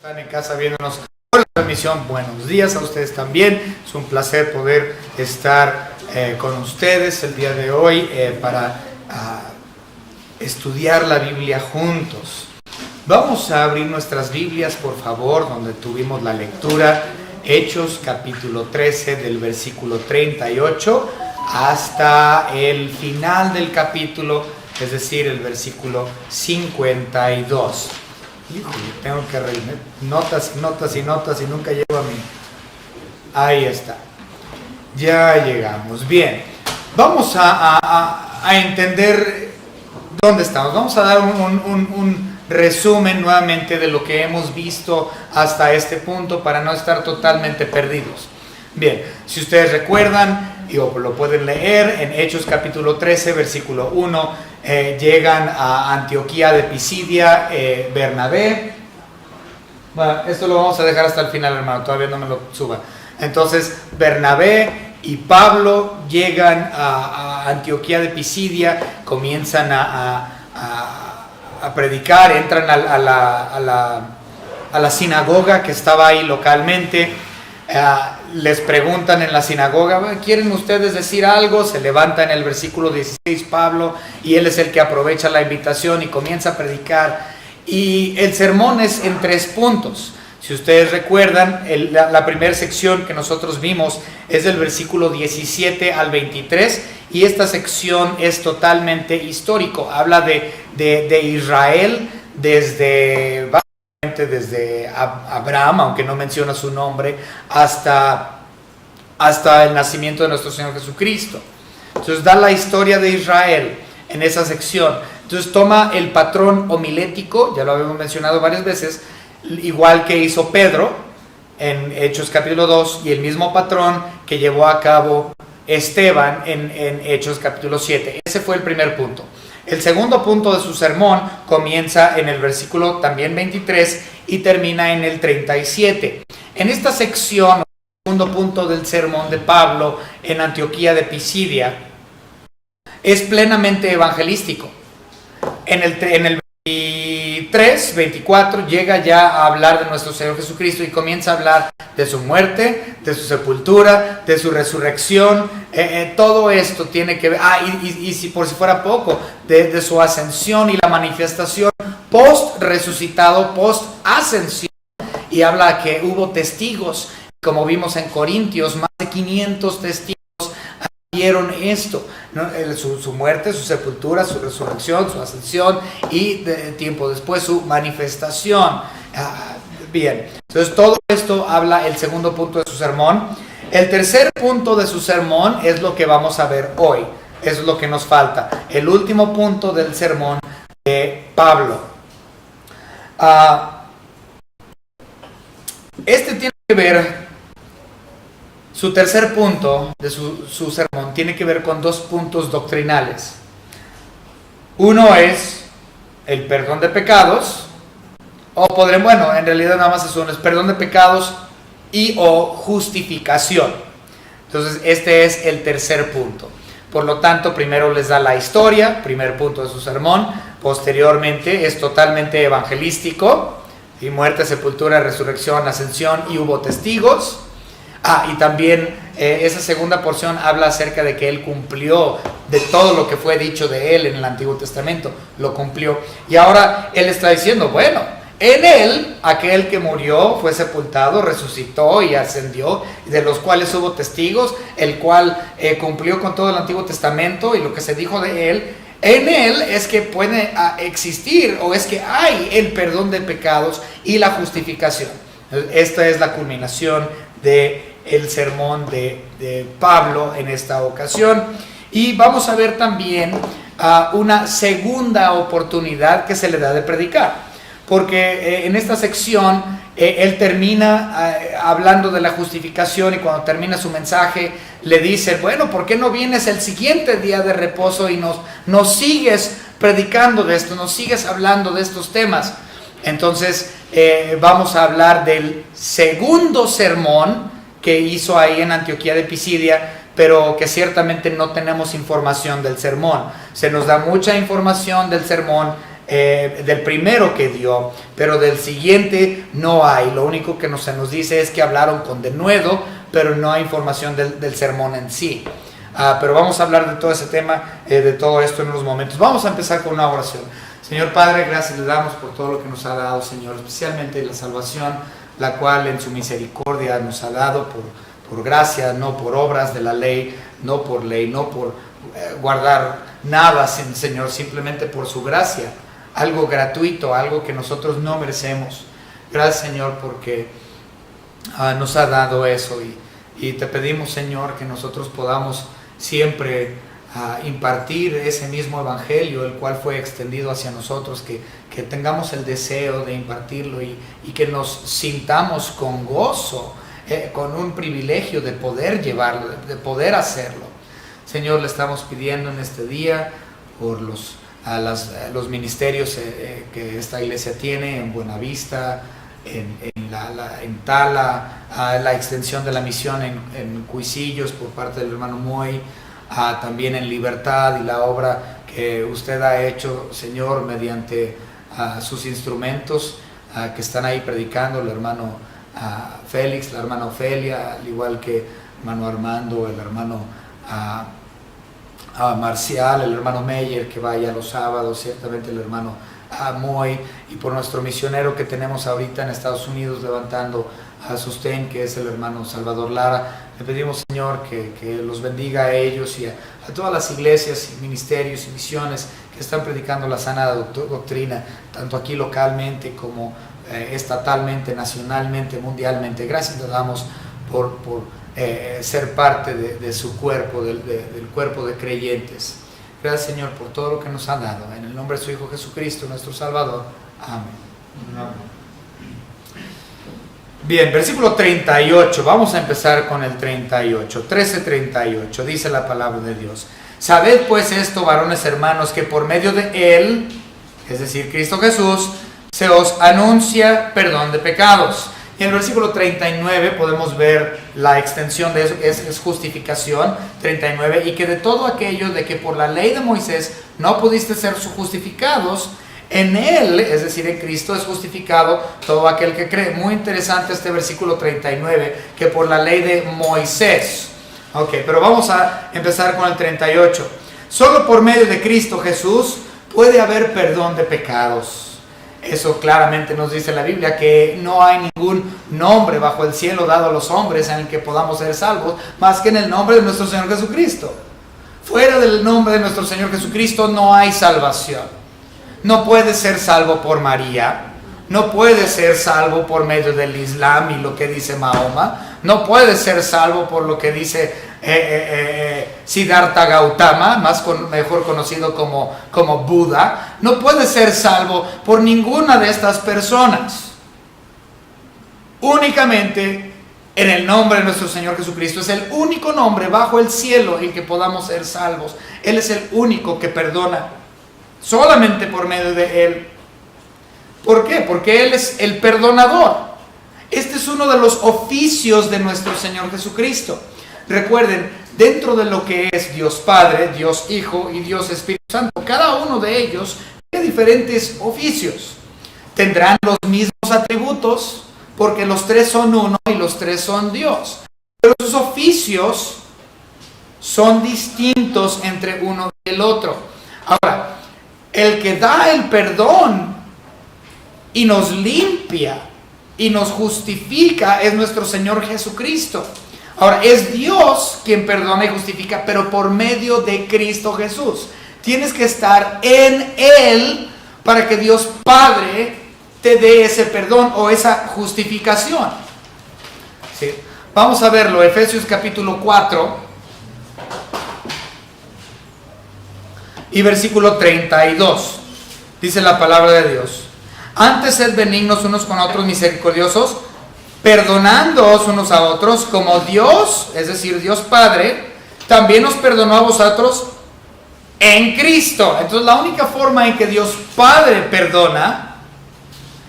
Están en casa viéndonos por la transmisión. Buenos días a ustedes también. Es un placer poder estar con ustedes el día de hoy para estudiar la Biblia juntos. Vamos a abrir nuestras Biblias, por favor, donde tuvimos la lectura. Hechos capítulo 13 del versículo 38 hasta el final del capítulo, es decir, el versículo 52. Híjole, tengo que reír. Notas y nunca llego a mí. Ahí está. Ya llegamos. Bien. Vamos a entender dónde estamos. Vamos a dar un resumen nuevamente de lo que hemos visto hasta este punto para no estar totalmente perdidos. Bien, si ustedes recuerdan, o lo pueden leer en Hechos capítulo 13, versículo 1, llegan a Antioquía de Pisidia, Bernabé. Bueno, esto lo vamos a dejar hasta el final, hermano, todavía no me lo suba. Entonces, Bernabé y Pablo llegan a Antioquía de Pisidia, comienzan a predicar, entran a la sinagoga que estaba ahí localmente. Les preguntan en la sinagoga, ¿quieren ustedes decir algo? Se levanta en el versículo 16 Pablo y él es el que aprovecha la invitación y comienza a predicar. Y el sermón es en 3 puntos. Si ustedes recuerdan, la primera sección que nosotros vimos es del versículo 17 al 23 y esta sección es totalmente histórico. Habla de Israel desde Abraham, aunque no menciona su nombre, hasta el nacimiento de nuestro Señor Jesucristo. Entonces da la historia de Israel en esa sección. Entonces toma el patrón homilético, ya lo habíamos mencionado varias veces, igual que hizo Pedro en Hechos capítulo 2, y el mismo patrón que llevó a cabo Esteban en Hechos capítulo 7. Ese fue el primer punto. El segundo punto de su sermón comienza en el versículo también 23 y termina en el 37. En esta sección, el segundo punto del sermón de Pablo en Antioquía de Pisidia es plenamente evangelístico. En el 24 llega ya a hablar de nuestro Señor Jesucristo y comienza a hablar de su muerte, de su sepultura, de su resurrección. Todo esto tiene que ver, y si por si fuera poco, de su ascensión y la manifestación post resucitado, post ascensión, y habla que hubo testigos, como vimos en Corintios, más de 500 testigos vieron esto, ¿no? Su muerte, su sepultura, su resurrección, su ascensión y tiempo después su manifestación. Bien, entonces todo esto habla el segundo punto de su sermón. El tercer punto de su sermón es lo que vamos a ver hoy. Eso es lo que nos falta. El último punto del sermón de Pablo. Este tiene que ver. Su tercer punto de su sermón tiene que ver con 2 puntos doctrinales. Uno es el perdón de pecados, en realidad nada más es uno, es perdón de pecados o justificación. Entonces este es el tercer punto. Por lo tanto, primero les da la historia, primer punto de su sermón, posteriormente es totalmente evangelístico, y muerte, sepultura, resurrección, ascensión, y hubo testigos. Y también esa segunda porción habla acerca de que él cumplió de todo lo que fue dicho de él en el Antiguo Testamento, lo cumplió. Y ahora él está diciendo, bueno, en él, aquel que murió, fue sepultado, resucitó y ascendió, de los cuales hubo testigos, el cual cumplió con todo el Antiguo Testamento y lo que se dijo de él. En él es que puede existir, o es que hay el perdón de pecados y la justificación. Esta es la culminación del sermón de Pablo en esta ocasión. Y vamos a ver también una segunda oportunidad que se le da de predicar, porque en esta sección él termina hablando de la justificación, y cuando termina su mensaje le dice, bueno, ¿por qué no vienes el siguiente día de reposo y nos sigues predicando de esto, nos sigues hablando de estos temas? Entonces vamos a hablar del segundo sermón que hizo ahí en Antioquía de Pisidia, pero que ciertamente no tenemos información del sermón. Se nos da mucha información del sermón del primero que dio, pero del siguiente no hay. Lo único que se nos dice es que hablaron con denuedo, pero no hay información del sermón en sí. Pero vamos a hablar de todo ese tema, de todo esto en unos momentos. Vamos a empezar con una oración. Señor Padre, gracias le damos por todo lo que nos ha dado, Señor, especialmente la salvación, la cual en su misericordia nos ha dado por gracia, no por obras de la ley, no por ley, no por guardar nada, Señor, simplemente por su gracia, algo gratuito, algo que nosotros no merecemos. Gracias, Señor, porque nos ha dado eso, y te pedimos, Señor, que nosotros podamos siempre impartir ese mismo evangelio, el cual fue extendido hacia nosotros, que tengamos el deseo de impartirlo, y que nos sintamos con gozo, con un privilegio de poder llevarlo, de poder hacerlo. Señor, le estamos pidiendo en este día por los ministerios que esta iglesia tiene en Buenavista, en Tala, la extensión de la misión en Cuisillos por parte del hermano Moy, también en Libertad, y la obra que usted ha hecho, Señor, mediante sus instrumentos que están ahí predicando, el hermano Félix, la hermana Ofelia, al igual que el hermano Armando, el hermano Marcial, el hermano Meyer, que vaya los sábados, ciertamente el hermano Moy, y por nuestro misionero que tenemos ahorita en Estados Unidos levantando a sostén, que es el hermano Salvador Lara. Le pedimos, Señor, que los bendiga a ellos y a todas las iglesias y ministerios y misiones que están predicando la sana doctrina, tanto aquí localmente como estatalmente, nacionalmente, mundialmente. Gracias le damos por ser parte de su cuerpo, del cuerpo de creyentes. Gracias, Señor, por todo lo que nos ha dado. En el nombre de su Hijo Jesucristo, nuestro Salvador. Amén. Bien, versículo 38. Vamos a empezar con el 38. 13:38. Dice la palabra de Dios. Sabed pues esto, varones hermanos, que por medio de Él, es decir, Cristo Jesús, se os anuncia perdón de pecados. Y en el versículo 39 podemos ver la extensión de eso, que es justificación. 39, y que de todo aquello de que por la ley de Moisés no pudiste ser justificados, en Él, es decir, en Cristo, es justificado todo aquel que cree. Muy interesante este versículo 39, que por la ley de Moisés. Ok, pero vamos a empezar con el 38. Solo por medio de Cristo Jesús puede haber perdón de pecados. Eso claramente nos dice la Biblia, que no hay ningún nombre bajo el cielo dado a los hombres en el que podamos ser salvos, más que en el nombre de nuestro Señor Jesucristo. Fuera del nombre de nuestro Señor Jesucristo no hay salvación. No puede ser salvo por María, no puede ser salvo por medio del Islam y lo que dice Mahoma, no puede ser salvo por lo que dice Siddhartha Gautama, mejor conocido como Buda. No puede ser salvo por ninguna de estas personas. Únicamente en el nombre de nuestro Señor Jesucristo. Es el único nombre bajo el cielo en que podamos ser salvos. Él es el único que perdona. Solamente por medio de Él. ¿Por qué? Porque Él es el perdonador. Este es uno de los oficios de nuestro Señor Jesucristo. Recuerden, dentro de lo que es Dios Padre, Dios Hijo y Dios Espíritu Santo, cada uno de ellos tiene diferentes oficios. Tendrán los mismos atributos, porque los tres son uno y los tres son Dios. Pero sus oficios son distintos entre uno y el otro. Ahora, el que da el perdón y nos limpia y nos justifica es nuestro Señor Jesucristo. Ahora, es Dios quien perdona y justifica, pero por medio de Cristo Jesús. Tienes que estar en Él para que Dios Padre te dé ese perdón o esa justificación. ¿Sí? Vamos a verlo, Efesios capítulo 4 y versículo 32. Dice la palabra de Dios: antes sed benignos unos con otros, misericordiosos, perdonándoos unos a otros, como Dios, es decir, Dios Padre, también os perdonó a vosotros en Cristo. Entonces la única forma en que Dios Padre perdona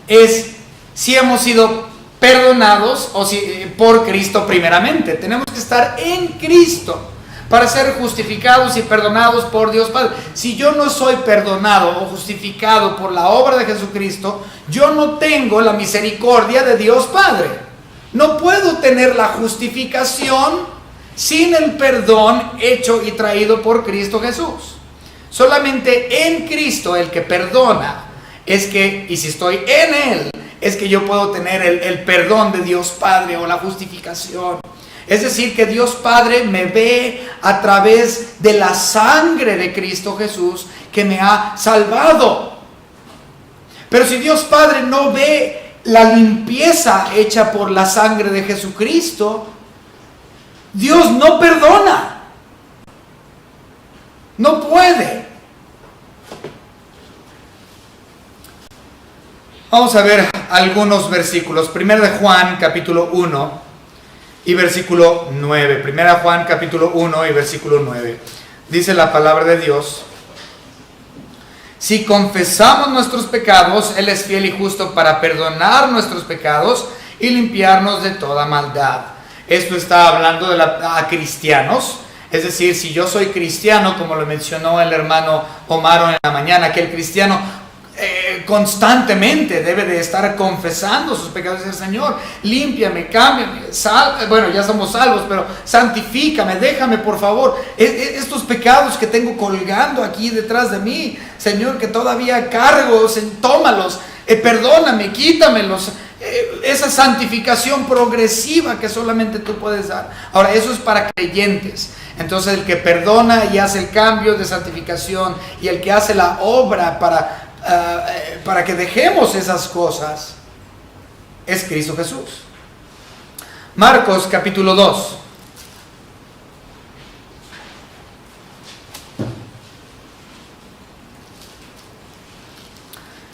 es si hemos sido perdonados o si por Cristo primeramente. Tenemos que estar en Cristo para ser justificados y perdonados por Dios Padre. Si yo no soy perdonado o justificado por la obra de Jesucristo, yo no tengo la misericordia de Dios Padre. No puedo tener la justificación sin el perdón hecho y traído por Cristo Jesús. Solamente en Cristo, el que perdona, es que, y si estoy en Él, es que yo puedo tener el perdón de Dios Padre o la justificación. Es decir, que Dios Padre me ve a través de la sangre de Cristo Jesús que me ha salvado. Pero si Dios Padre no ve la limpieza hecha por la sangre de Jesucristo, Dios no perdona. No puede. Vamos a ver algunos versículos. Primero de Juan, capítulo 1 y versículo 9. Primera Juan, capítulo 1 y versículo 9. Dice la palabra de Dios: si confesamos nuestros pecados, Él es fiel y justo para perdonar nuestros pecados y limpiarnos de toda maldad. Esto está hablando a cristianos. Es decir, si yo soy cristiano, como lo mencionó el hermano Omar en la mañana, que el cristiano constantemente debe de estar confesando sus pecados y decir: Señor, límpiame, cámbiame, bueno, ya somos salvos, pero santifícame, déjame por favor estos pecados que tengo colgando aquí detrás de mí, Señor, que todavía cargo, tómalos, perdóname, quítamelos. Esa santificación progresiva que solamente tú puedes dar. Ahora, eso es para creyentes. Entonces, el que perdona y hace el cambio de santificación, y el que hace la obra para que dejemos esas cosas, es Cristo Jesús. Marcos capítulo 2.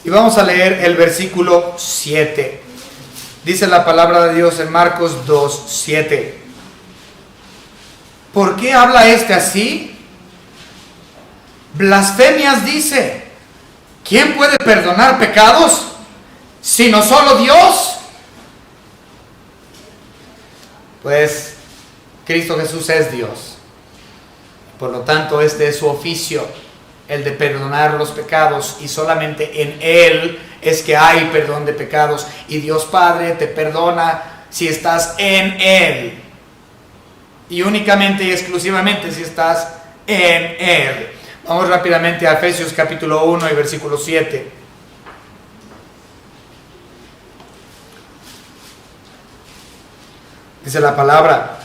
Y vamos a leer el versículo 7. Dice la palabra de Dios en Marcos 2, 7. ¿Por qué habla este así? Blasfemias dice. ¿Quién puede perdonar pecados sino solo Dios? Pues Cristo Jesús es Dios. Por lo tanto, este es su oficio, el de perdonar los pecados, y solamente en Él es que hay perdón de pecados, y Dios Padre te perdona si estás en Él, y únicamente y exclusivamente si estás en Él. Vamos rápidamente a Efesios capítulo 1 y versículo 7. Dice la palabra: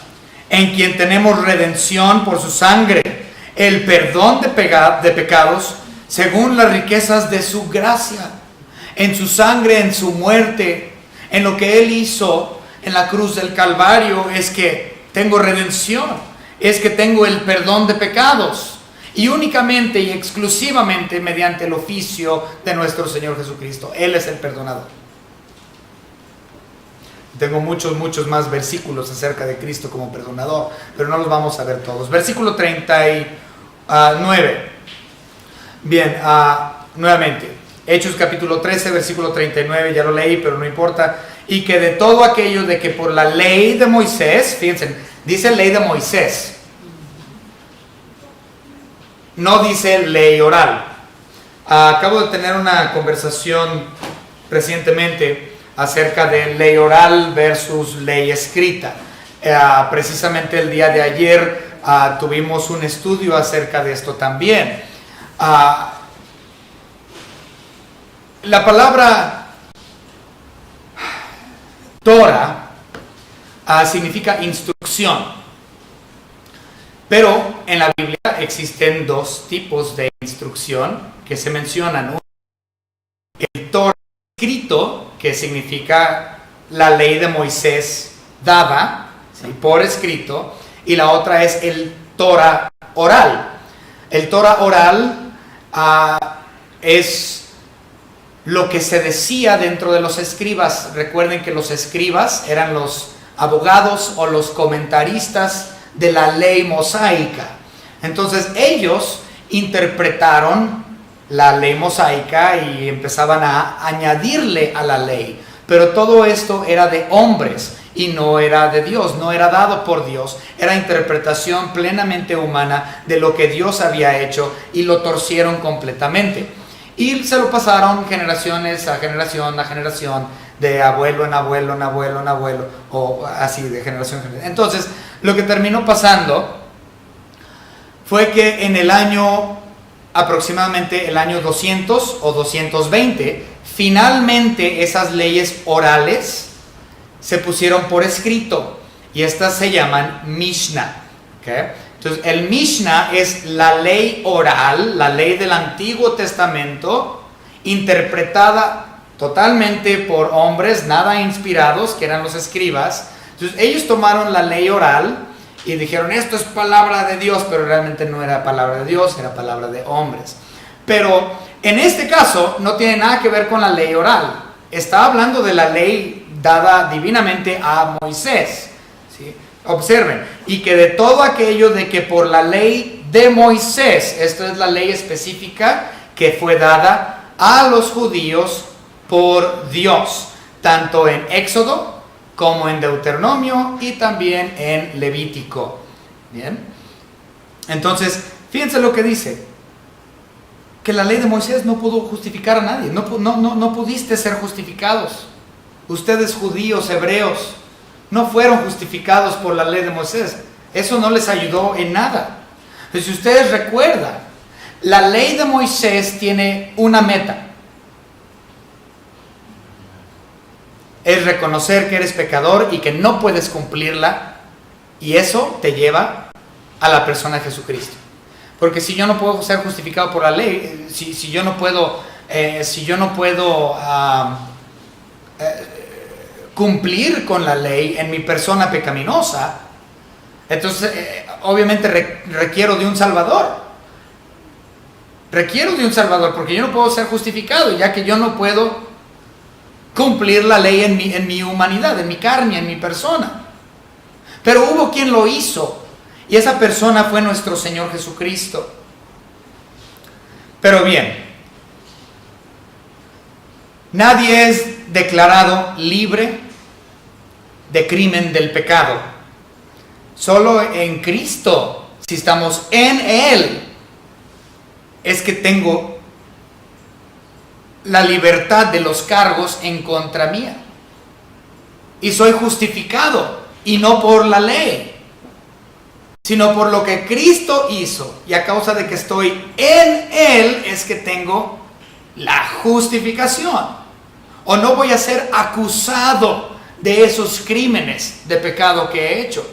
en quien tenemos redención por su sangre, el perdón de pecados, según las riquezas de su gracia, en su sangre, en su muerte, en lo que Él hizo en la cruz del Calvario. Es que tengo redención, es que tengo el perdón de pecados, y únicamente y exclusivamente mediante el oficio de nuestro Señor Jesucristo. Él es el perdonador. Tengo muchos más versículos acerca de Cristo como perdonador, pero no los vamos a ver todos. Versículo 39. Bien, nuevamente, Hechos capítulo 13, versículo 39, ya lo leí, pero no importa. Y que de todo aquello de que por la ley de Moisés, fíjense, dice ley de Moisés, no dice ley oral. Acabo de tener una conversación recientemente acerca de ley oral versus ley escrita. Precisamente el día de ayer tuvimos un estudio acerca de esto también. La palabra Torah significa instrucción, pero en la Biblia existen dos tipos de instrucción que se mencionan. Uno, el Torah escrito, que significa la ley de Moisés dada, ¿sí?, por escrito, y la otra es el Torah oral. El Torah oral es lo que se decía dentro de los escribas. Recuerden que los escribas eran los abogados o los comentaristas de la ley mosaica. Entonces ellos interpretaron la ley mosaica y empezaban a añadirle a la ley. pero todo esto era de hombres y no era de Dios, no era dado por Dios, era interpretación plenamente humana de lo que Dios había hecho y lo torcieron completamente. Y se lo pasaron generaciones a generación, de abuelo en abuelo, en abuelo, en abuelo, o así de generación en generación. Entonces, lo que terminó pasando fue que en el año, aproximadamente el año 200 o 220, finalmente esas leyes orales se pusieron por escrito y estas se llaman Mishnah. ¿Okay? Entonces, el Mishnah es la ley oral, la ley del Antiguo Testamento, interpretada totalmente por hombres nada inspirados, que eran los escribas. Entonces, ellos tomaron la ley oral y dijeron, esto es palabra de Dios, pero realmente no era palabra de Dios, era palabra de hombres. Pero en este caso no tiene nada que ver con la ley oral. Está hablando de la ley dada divinamente a Moisés. ¿Sí? Observen, y que de todo aquello de que por la ley de Moisés, esto es la ley específica que fue dada a los judíos por Dios, tanto en Éxodo como en Deuteronomio y también en Levítico. Bien, entonces fíjense lo que dice, que la ley de Moisés no pudo justificar a nadie, no pudiste ser justificados. Ustedes judíos, hebreos, no fueron justificados por la ley de Moisés. Eso no les ayudó en nada. Pero si ustedes recuerdan, la ley de Moisés tiene una meta. Es reconocer que eres pecador y que no puedes cumplirla. Y eso te lleva a la persona de Jesucristo. Porque si yo no puedo ser justificado por la ley, si yo no puedo cumplir con la ley en mi persona pecaminosa, entonces obviamente requiero de un Salvador. Requiero de un Salvador porque yo no puedo ser justificado, ya que yo no puedo cumplir la ley en mi humanidad, en mi carne, en mi persona. Pero hubo quien lo hizo, y esa persona fue nuestro Señor Jesucristo. Pero bien, nadie es declarado libre de crimen del pecado. Solo en Cristo, si estamos en Él, es que tengo la libertad de los cargos en contra mía. Y soy justificado, y no por la ley, sino por lo que Cristo hizo. Y a causa de que estoy en Él, es que tengo la justificación. O no voy a ser acusado de esos crímenes de pecado que he hecho.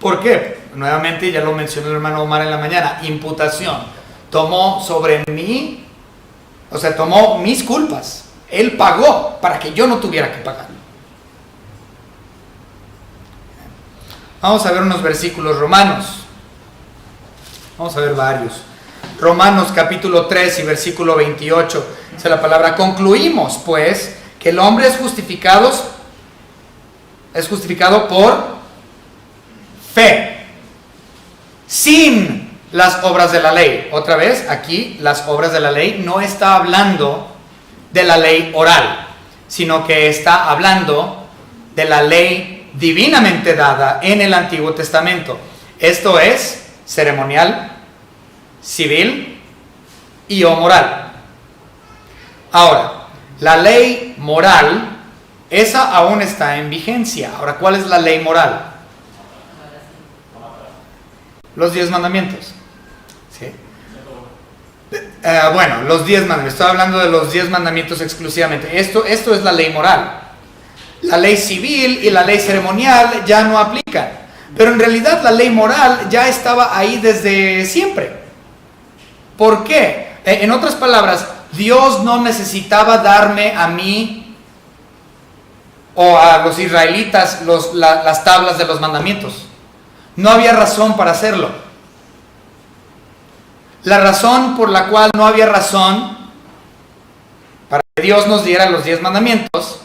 ¿Por qué? Nuevamente, ya lo mencionó el hermano Omar en la mañana, imputación. Tomó sobre mí, o sea, tomó mis culpas. Él pagó para que yo no tuviera que pagar. Vamos a ver unos versículos romanos. Vamos a ver varios. Romanos capítulo 3 y versículo 28. Dice la palabra, concluimos pues que el hombre es justificado por fe, sin las obras de la ley. Otra vez, aquí las obras de la ley no está hablando de la ley oral, sino que está hablando de la ley divinamente dada en el Antiguo Testamento. Esto es ceremonial, civil y o moral. Ahora, la ley moral, esa aún está en vigencia. Ahora, ¿cuál es la ley moral? Los 10 mandamientos. ¿Sí? Bueno, los 10 mandamientos. Estoy hablando de los 10 mandamientos exclusivamente. Esto es la ley moral. La ley civil y la ley ceremonial ya no aplican. Pero en realidad la ley moral ya estaba ahí desde siempre. ¿Por qué? En otras palabras, Dios no necesitaba darme a mí o a los israelitas las tablas de los mandamientos. No había razón para hacerlo. La razón por la cual no había razón para que Dios nos diera los 10 mandamientos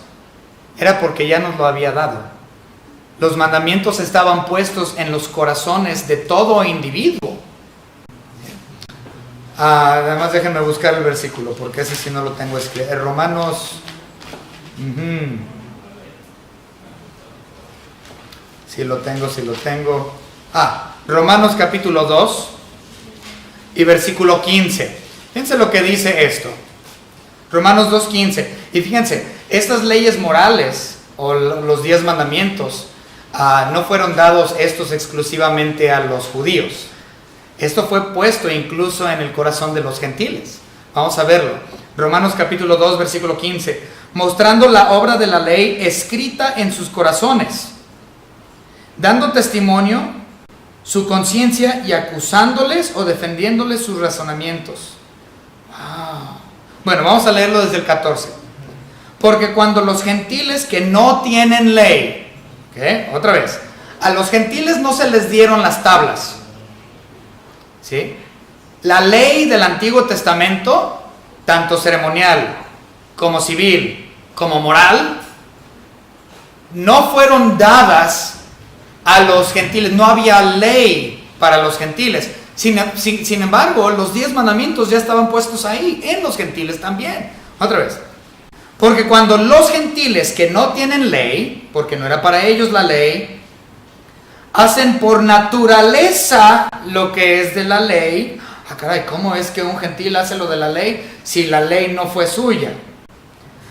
era porque ya nos lo había dado. Los mandamientos estaban puestos en los corazones de todo individuo. Además, déjenme buscar el versículo, porque ese sí no lo tengo escrito. Romanos Ujú. Si lo tengo. Romanos capítulo 2 y versículo 15. Fíjense lo que dice esto. Romanos 2:15. Y fíjense, estas leyes morales o los 10 mandamientos no fueron dados estos exclusivamente a los judíos. Esto fue puesto incluso en el corazón de los gentiles. Vamos a verlo. Romanos capítulo 2, versículo 15. Mostrando la obra de la ley escrita en sus corazones, dando testimonio su conciencia y acusándoles o defendiéndoles sus razonamientos. Wow. Bueno, vamos a leerlo desde el 14. Porque cuando los gentiles que no tienen ley, otra vez, a los gentiles no se les dieron las tablas, ¿sí? La ley del Antiguo Testamento, tanto ceremonial como civil como moral, no fueron dadas a los gentiles. No había ley para los gentiles. Sin embargo, los 10 mandamientos ya estaban puestos ahí, en los gentiles también. Otra vez. Porque cuando los gentiles que no tienen ley, porque no era para ellos la ley, hacen por naturaleza lo que es de la ley. Caray, ¿cómo es que un gentil hace lo de la ley si la ley no fue suya?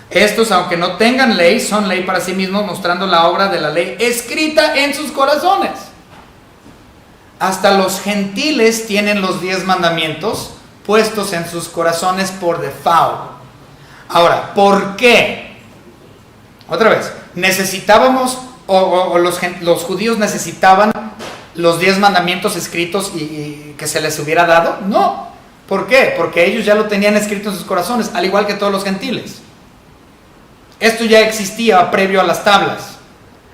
Estos, aunque no tengan ley, son ley para sí mismos, mostrando la obra de la ley escrita en sus corazones. Hasta los gentiles tienen los 10 mandamientos puestos en sus corazones por default. Ahora, ¿por qué? Otra vez, necesitábamos, los judíos necesitaban los 10 mandamientos escritos y que se les hubiera dado. No. ¿Por qué? Porque ellos ya lo tenían escrito en sus corazones, al igual que todos los gentiles. Esto ya existía previo a las tablas.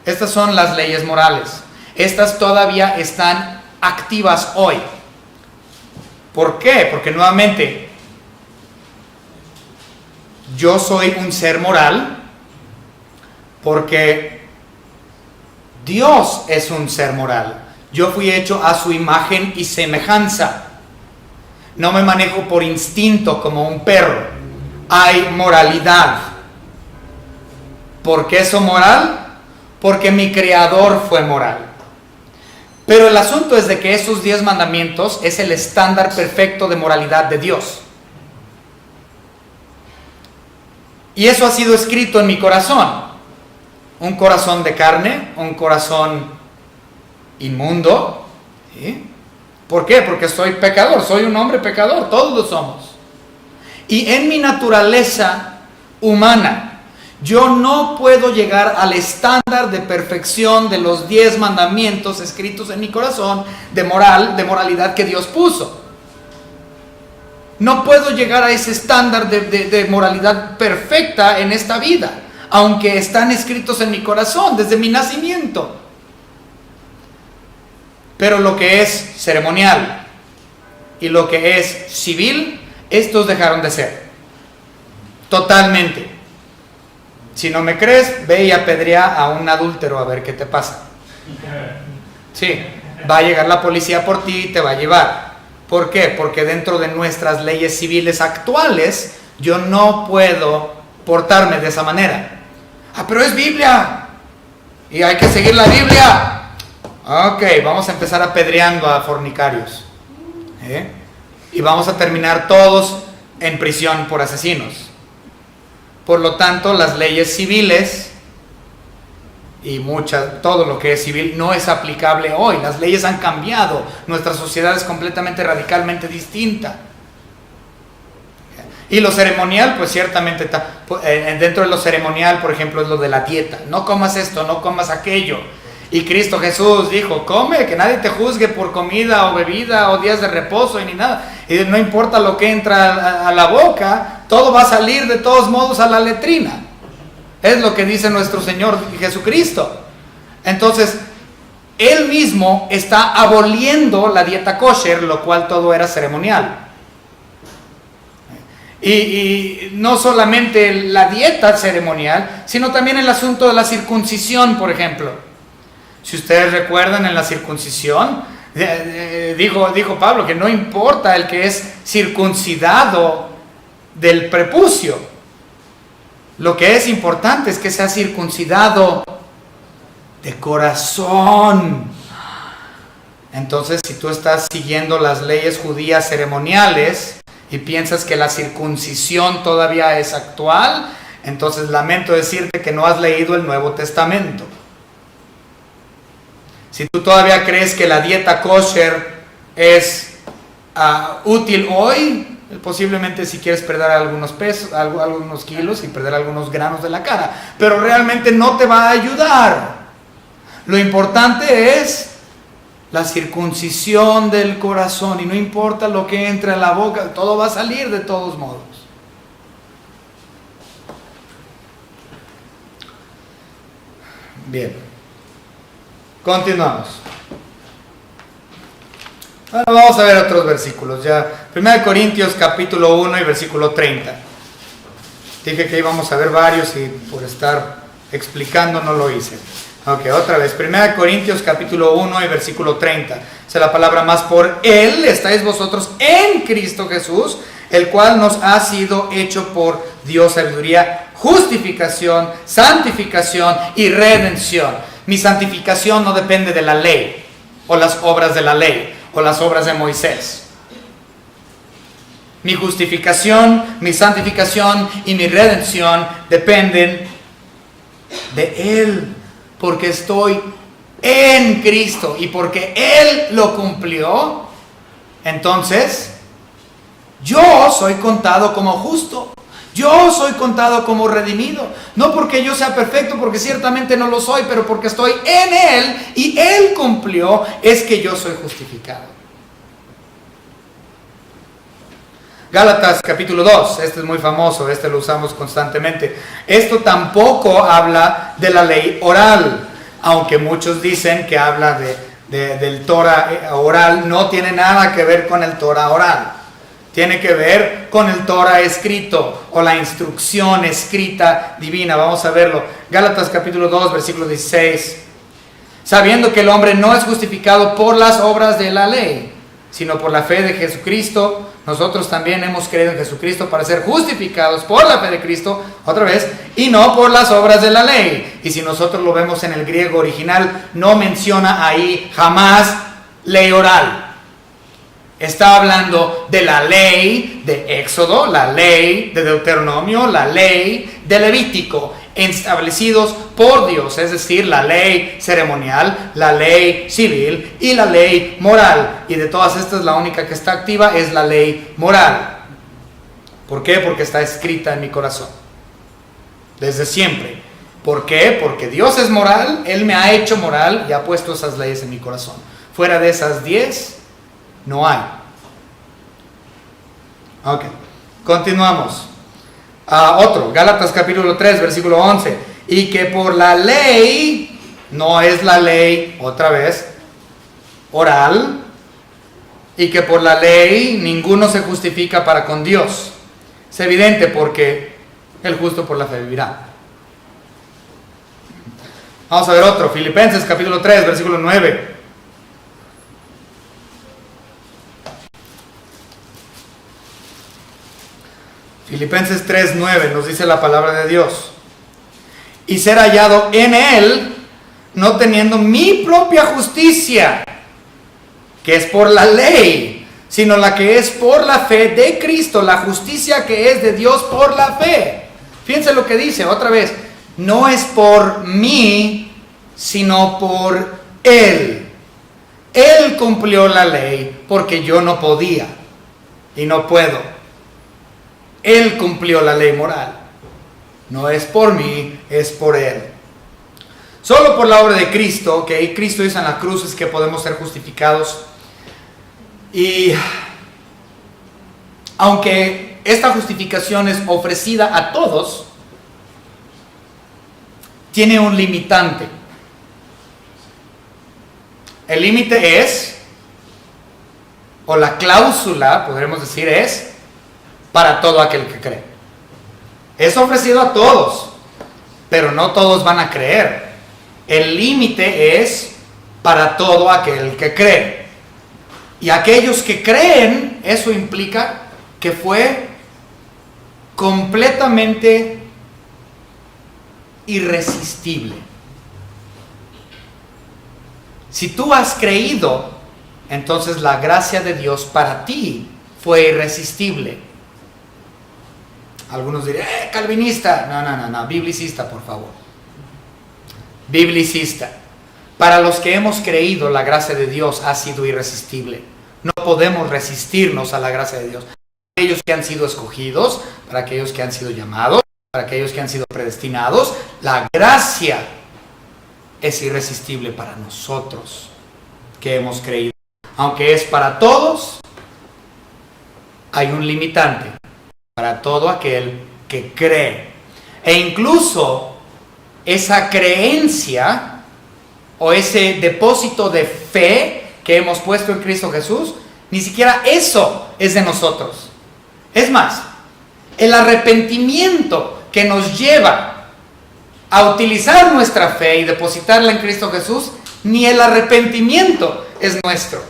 Estas son las leyes morales. Estas todavía están activas hoy. ¿Por qué? Porque nuevamente, yo soy un ser moral porque Dios es un ser moral. Yo fui hecho a su imagen y semejanza. No me manejo por instinto como un perro. Hay moralidad. ¿Por qué soy moral? Porque mi creador fue moral. Pero el asunto es de que esos 10 mandamientos es el estándar perfecto de moralidad de Dios. Y eso ha sido escrito en mi corazón. Un corazón de carne, un corazón inmundo. ¿Sí? ¿Por qué? Porque soy pecador, soy un hombre pecador, todos lo somos. Y en mi naturaleza humana, yo no puedo llegar al estándar de perfección de los 10 mandamientos escritos en mi corazón de moralidad que Dios puso. No puedo llegar a ese estándar de moralidad perfecta en esta vida, aunque están escritos en mi corazón desde mi nacimiento. Pero lo que es ceremonial y lo que es civil, estos dejaron de ser. Totalmente. Si no me crees, ve y apedrea a un adúltero a ver qué te pasa. Sí, va a llegar la policía por ti y te va a llevar. ¿Por qué? Porque dentro de nuestras leyes civiles actuales, yo no puedo portarme de esa manera. Pero es Biblia y hay que seguir la Biblia. Ok, vamos a empezar apedreando a fornicarios. Y vamos a terminar todos en prisión por asesinos. Por lo tanto, las leyes civiles y todo lo que es civil no es aplicable hoy. Las leyes han cambiado. Nuestra sociedad es completamente, radicalmente distinta. Y lo ceremonial, pues ciertamente está dentro de lo ceremonial, por ejemplo, es lo de la dieta. No comas esto, no comas aquello. Y Cristo Jesús dijo, come, que nadie te juzgue por comida o bebida o días de reposo y ni nada. Y no importa lo que entra a la boca, todo va a salir de todos modos a la letrina. Es lo que dice nuestro Señor Jesucristo. Entonces, Él mismo está aboliendo la dieta kosher, lo cual todo era ceremonial. Y no solamente la dieta ceremonial, sino también el asunto de la circuncisión, por ejemplo. Si ustedes recuerdan, en la circuncisión, dijo Pablo que no importa el que es circuncidado del prepucio. Lo que es importante es que sea circuncidado de corazón. Entonces, si tú estás siguiendo las leyes judías ceremoniales y piensas que la circuncisión todavía es actual, entonces lamento decirte que no has leído el Nuevo Testamento. Si tú todavía crees que la dieta kosher es útil hoy, posiblemente si quieres perder algunos pesos, algunos kilos y perder algunos granos de la cara, pero realmente no te va a ayudar. Lo importante es la circuncisión del corazón, y no importa lo que entre a la boca, todo va a salir de todos modos. Bien, continuamos. Ahora vamos a ver otros versículos. Ya, 1 Corintios capítulo 1 y versículo 30. Dije que íbamos a ver varios y por estar explicando no lo hice. Ok, otra vez. 1 Corintios capítulo 1 y versículo 30. O sea, la palabra más: por Él estáis vosotros en Cristo Jesús, el cual nos ha sido hecho por Dios sabiduría, justificación, santificación y redención. Mi santificación no depende de la ley o las obras de la ley o las obras de Moisés. Mi justificación, mi santificación y mi redención dependen de Él, porque estoy en Cristo y porque Él lo cumplió. Entonces yo soy contado como justo, yo soy contado como redimido, no porque yo sea perfecto, porque ciertamente no lo soy, pero porque estoy en Él y Él cumplió, es que yo soy justificado. Gálatas capítulo 2, este es muy famoso, este lo usamos constantemente. Esto tampoco habla de la ley oral, aunque muchos dicen que habla del Torah oral. No tiene nada que ver con el Torah oral, tiene que ver con el Torah escrito o la instrucción escrita divina. Vamos a verlo. Gálatas capítulo 2, versículo 16. Sabiendo que el hombre no es justificado por las obras de la ley, sino por la fe de Jesucristo. Nosotros también hemos creído en Jesucristo para ser justificados por la fe de Cristo, otra vez, y no por las obras de la ley. Y si nosotros lo vemos en el griego original, no menciona ahí jamás ley oral. Está hablando de la ley de Éxodo, la ley de Deuteronomio, la ley de Levítico, establecidos por Dios, es decir, la ley ceremonial, la ley civil y la ley moral. Y de todas estas, la única que está activa es la ley moral. ¿Por qué? Porque está escrita en mi corazón desde siempre. ¿Por qué? Porque Dios es moral, Él me ha hecho moral y ha puesto esas leyes en mi corazón. Fuera de esas 10, no hay. Ok, continuamos. Otro, Gálatas capítulo 3, versículo 11. Y que por la ley, no es la ley, otra vez, oral, y que por la ley ninguno se justifica para con Dios. Es evidente, porque el justo por la fe vivirá. Vamos a ver otro, Filipenses capítulo 3, versículo 9. Filipenses 3:9 nos dice la palabra de Dios: y ser hallado en Él, no teniendo mi propia justicia, que es por la ley, sino la que es por la fe de Cristo, la justicia que es de Dios por la fe. Fíjense lo que dice otra vez: no es por mí, sino por Él. Él cumplió la ley porque yo no podía y no puedo. Él cumplió la ley moral. No es por mí, es por Él. Solo por la obra de Cristo, que Cristo hizo en la cruz, es que podemos ser justificados. Y aunque esta justificación es ofrecida a todos, tiene un limitante. El límite es, o la cláusula, podremos decir, es para todo aquel que cree. Es ofrecido a todos, pero no todos van a creer. El límite es para todo aquel que cree. Y aquellos que creen, eso implica que fue completamente irresistible. Si tú has creído, entonces la gracia de Dios para ti fue irresistible. Algunos dirían, calvinista. No, biblicista, por favor. Biblicista. Para los que hemos creído, la gracia de Dios ha sido irresistible. No podemos resistirnos a la gracia de Dios. Para aquellos que han sido escogidos, para aquellos que han sido llamados, para aquellos que han sido predestinados, la gracia es irresistible para nosotros que hemos creído. Aunque es para todos, hay un limitante. Para todo aquel que cree. E incluso esa creencia o ese depósito de fe que hemos puesto en Cristo Jesús, ni siquiera eso es de nosotros. Es más, el arrepentimiento que nos lleva a utilizar nuestra fe y depositarla en Cristo Jesús, ni el arrepentimiento es nuestro.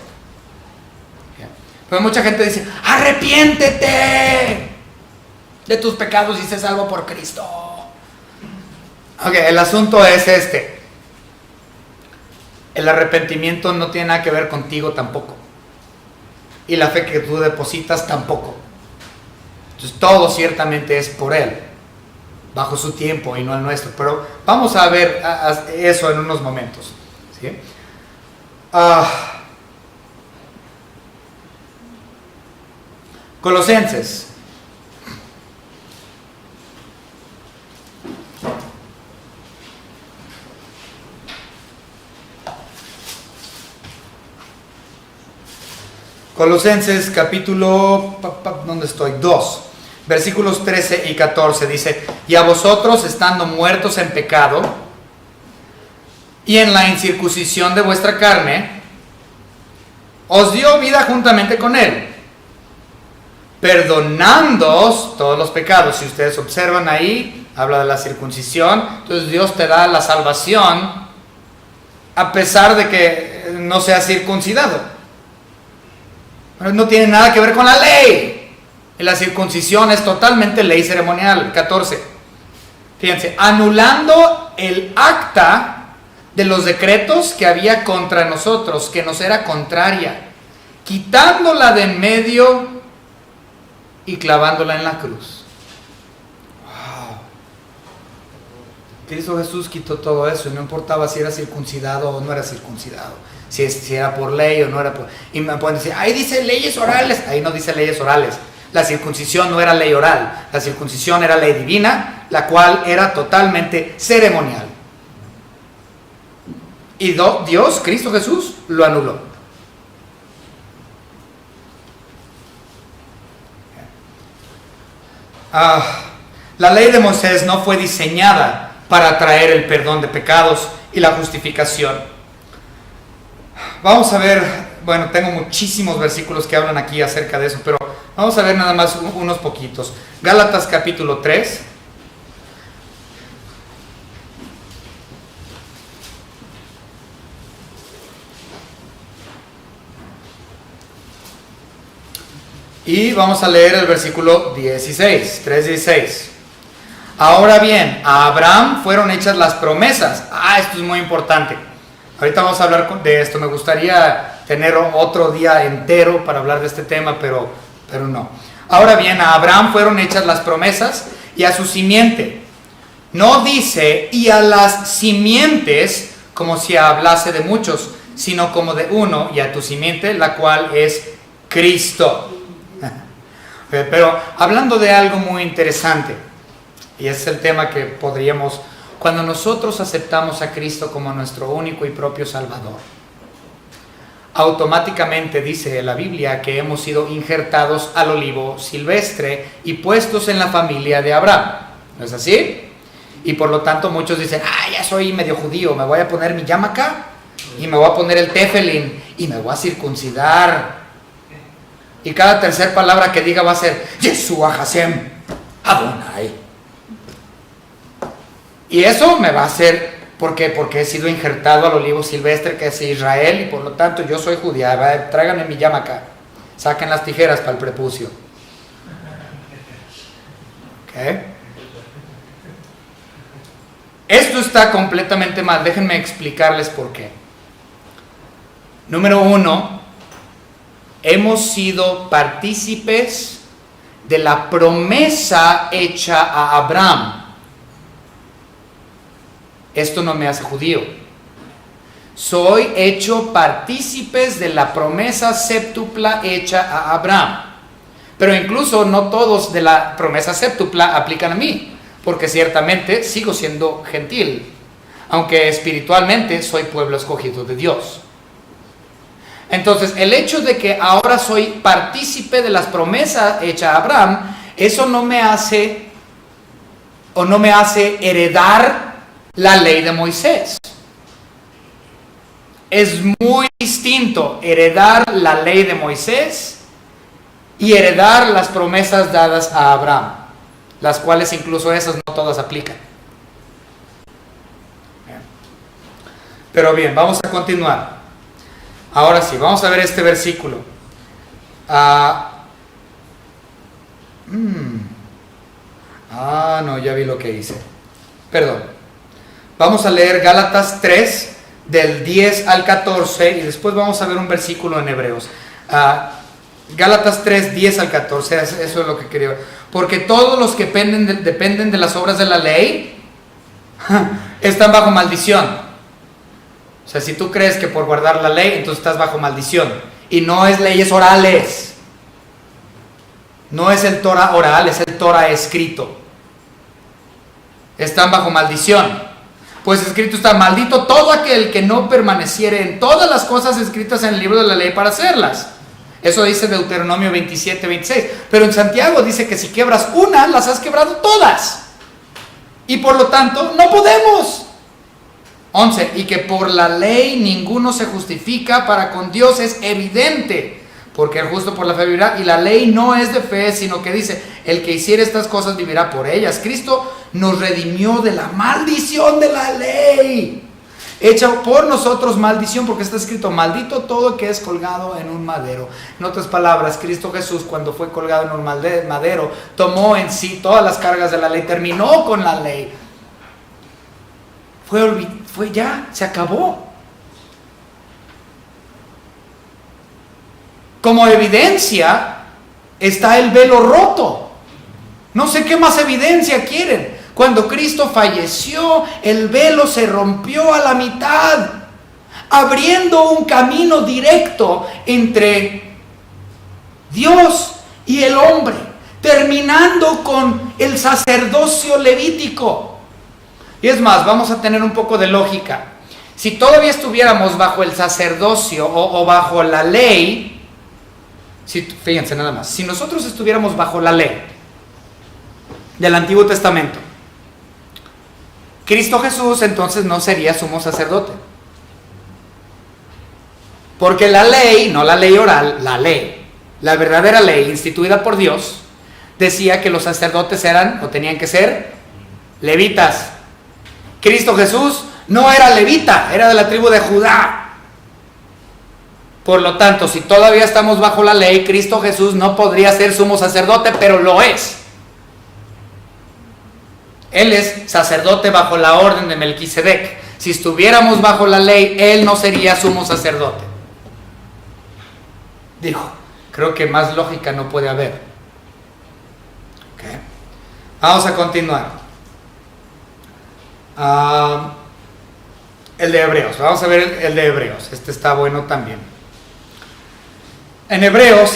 Pero mucha gente dice, arrepiéntete de tus pecados y sé salvo por Cristo. Ok, el asunto es este. El arrepentimiento no tiene nada que ver contigo tampoco. Y la fe que tú depositas tampoco. Entonces todo ciertamente es por Él, bajo su tiempo y no el nuestro. Pero vamos a ver eso en unos momentos, ¿sí? Colosenses. Colosenses capítulo, ¿dónde estoy? 2, versículos 13 y 14 dice, y a vosotros estando muertos en pecado y en la incircuncisión de vuestra carne, os dio vida juntamente con Él, perdonándoos todos los pecados. Si ustedes observan ahí, habla de la circuncisión. Entonces Dios te da la salvación a pesar de que no seas circuncidado. Pero no tiene nada que ver con la ley. Y la circuncisión es totalmente ley ceremonial. 14. Fíjense, anulando el acta de los decretos que había contra nosotros, que nos era contraria, quitándola de en medio y clavándola en la cruz. Wow. Cristo Jesús quitó todo eso y no importaba si era circuncidado o no era circuncidado, si era por ley o no era por... Y me pueden decir, ahí dice leyes orales. Ahí no dice leyes orales. La circuncisión no era ley oral, la circuncisión era ley divina, la cual era totalmente ceremonial. Y Dios, Cristo Jesús, lo anuló. La ley de Moisés no fue diseñada para traer el perdón de pecados y la justificación. Vamos a ver, bueno, tengo muchísimos versículos que hablan aquí acerca de eso, pero vamos a ver nada más unos poquitos. Gálatas capítulo 3. Y vamos a leer el versículo 16, 3:16. Ahora bien, a Abraham fueron hechas las promesas. Esto es muy importante. Ahorita vamos a hablar de esto. Me gustaría tener otro día entero para hablar de este tema, pero no. Ahora bien, a Abraham fueron hechas las promesas y a su simiente. No dice y a las simientes como si hablase de muchos, sino como de uno, y a tu simiente, la cual es Cristo. Pero hablando de algo muy interesante, y es el tema que podríamos, cuando nosotros aceptamos a Cristo como nuestro único y propio Salvador, automáticamente dice la Biblia que hemos sido injertados al olivo silvestre y puestos en la familia de Abraham. ¿No es así? Y por lo tanto muchos dicen, ya soy medio judío, me voy a poner mi yarmulke y me voy a poner el tefilín y me voy a circuncidar. Y cada tercera palabra que diga va a ser Yeshua Hashem Adonai. Y eso me va a hacer, ¿por qué? Porque he sido injertado al olivo silvestre que es Israel y por lo tanto yo soy judía. Tráiganme mi yarmulke. Saquen las tijeras para el prepucio. ¿Ok? Esto está completamente mal. Déjenme explicarles por qué. Número 1, hemos sido partícipes de la promesa hecha a Abraham. Esto no me hace judío. Soy hecho partícipes de la promesa séptupla hecha a Abraham. Pero incluso no todos de la promesa séptupla aplican a mí, porque ciertamente sigo siendo gentil, aunque espiritualmente soy pueblo escogido de Dios. Entonces, el hecho de que ahora soy partícipe de las promesas hechas a Abraham, eso no me hace heredar la ley de Moisés. Es muy distinto heredar la ley de Moisés y heredar las promesas dadas a Abraham, las cuales incluso esas no todas aplican. Pero bien, vamos a continuar. Ahora sí, vamos a ver este versículo. No, ya vi lo que hice. Perdón. Vamos a leer Gálatas 3, del 10 al 14, y después vamos a ver un versículo en Hebreos. Gálatas 3, 10 al 14, eso es lo que quería ver. Porque todos los que dependen de las obras de la ley están bajo maldición. O sea, si tú crees que por guardar la ley, entonces estás bajo maldición. Y no es leyes orales. No es el Torah oral, es el Torah escrito. Están bajo maldición. Pues escrito está: maldito todo aquel que no permaneciere en todas las cosas escritas en el libro de la ley para hacerlas. Eso dice Deuteronomio 27, 26. Pero en Santiago dice que si quebras una, las has quebrado todas. Y por lo tanto, no podemos. 11. Y que por la ley ninguno se justifica para con Dios es evidente, porque el justo por la fe vivirá. Y la ley no es de fe, sino que dice: el que hiciere estas cosas vivirá por ellas. Cristo nos redimió de la maldición de la ley, hecha por nosotros maldición, porque está escrito: maldito todo que es colgado en un madero. En otras palabras, Cristo Jesús, cuando fue colgado en un madero, tomó en sí todas las cargas de la ley, terminó con la ley. Fue ya, se acabó. Como evidencia está el velo roto. No sé qué más evidencia quieren. Cuando Cristo falleció, el velo se rompió a la mitad, abriendo un camino directo entre Dios y el hombre, terminando con el sacerdocio levítico. Y es más, vamos a tener un poco de lógica. Si todavía estuviéramos bajo el sacerdocio o bajo la ley, fíjense nada más, si nosotros estuviéramos bajo la ley del Antiguo Testamento, Cristo Jesús entonces no sería sumo sacerdote. Porque la ley, no la ley oral, la ley, la verdadera ley instituida por Dios, decía que los sacerdotes eran o tenían que ser levitas. Cristo Jesús no era levita, era de la tribu de Judá. Por lo tanto, si todavía estamos bajo la ley, Cristo Jesús no podría ser sumo sacerdote, pero lo es. Él es sacerdote bajo la orden de Melquisedec. Si estuviéramos bajo la ley, Él no sería sumo sacerdote. Dijo, creo que más lógica no puede haber. Okay. Vamos a continuar. El de Hebreos. Vamos a ver el de Hebreos. Este está bueno también. En Hebreos,